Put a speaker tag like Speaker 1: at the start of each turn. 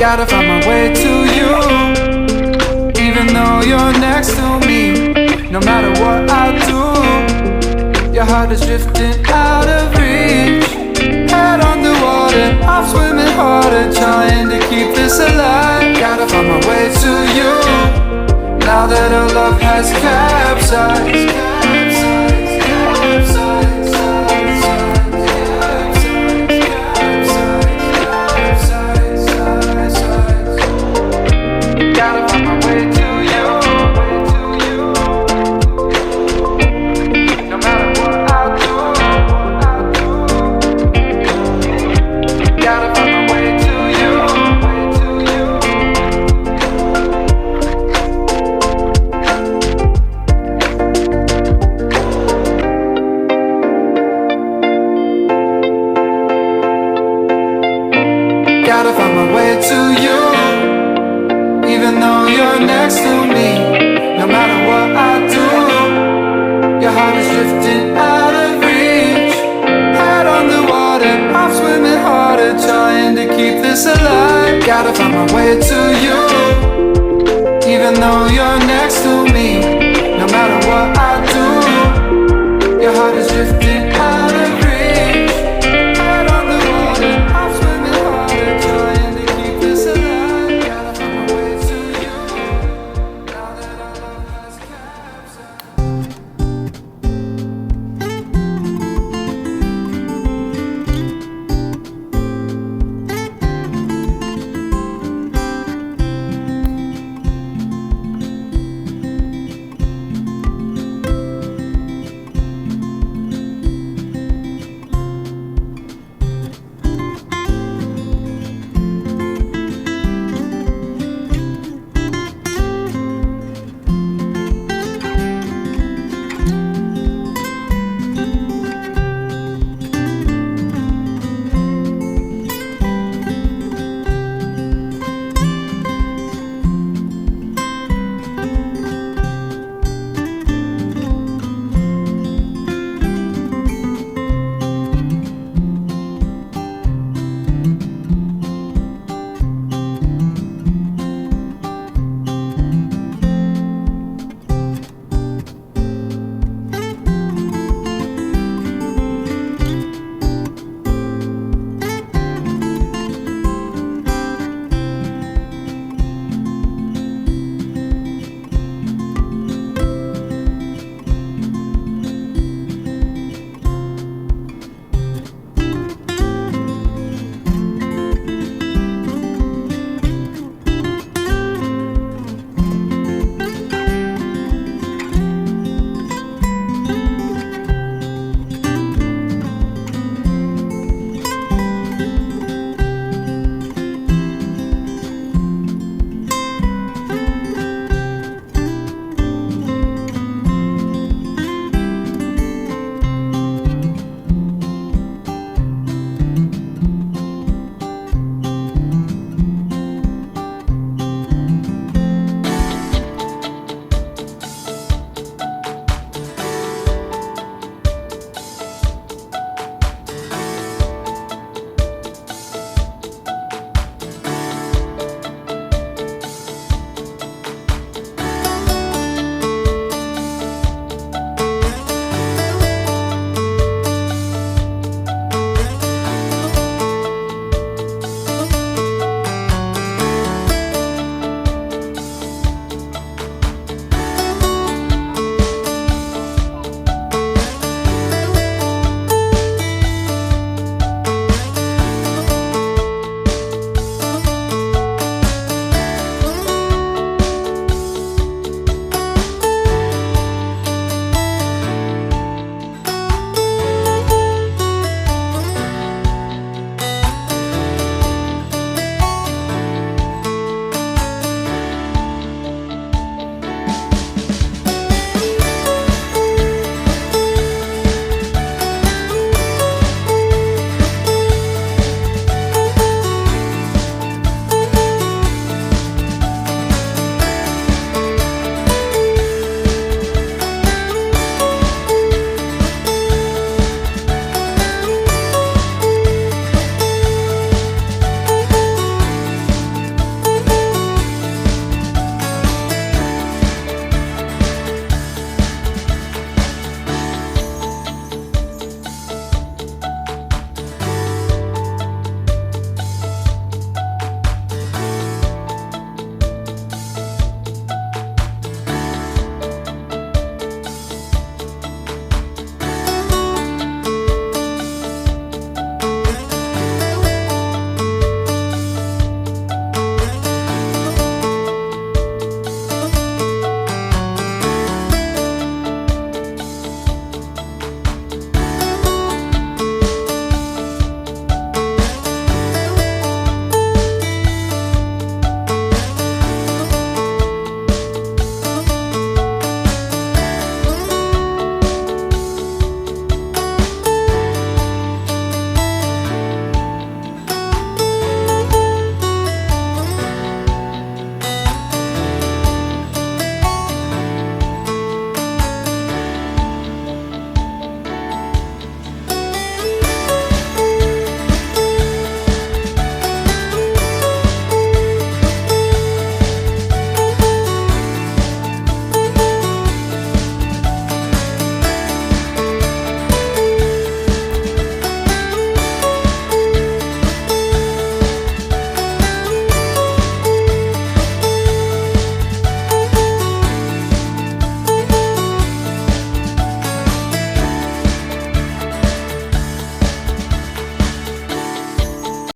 Speaker 1: Gotta find my way to you, even though you're next to me. No matter what I do, your heart is drifting out of reach. Head underwater, I'm swimming harder, trying to keep this alive. Gotta find my way to you, now that our love has capsized. Gotta find my way to you, even though you're next to me. No matter what I do, your heart is drifting out of reach. Head on the water, I'm swimming harder, trying to keep this alive. Gotta find my way to you, even though you're next to me. No matter what I do, your heart is drifting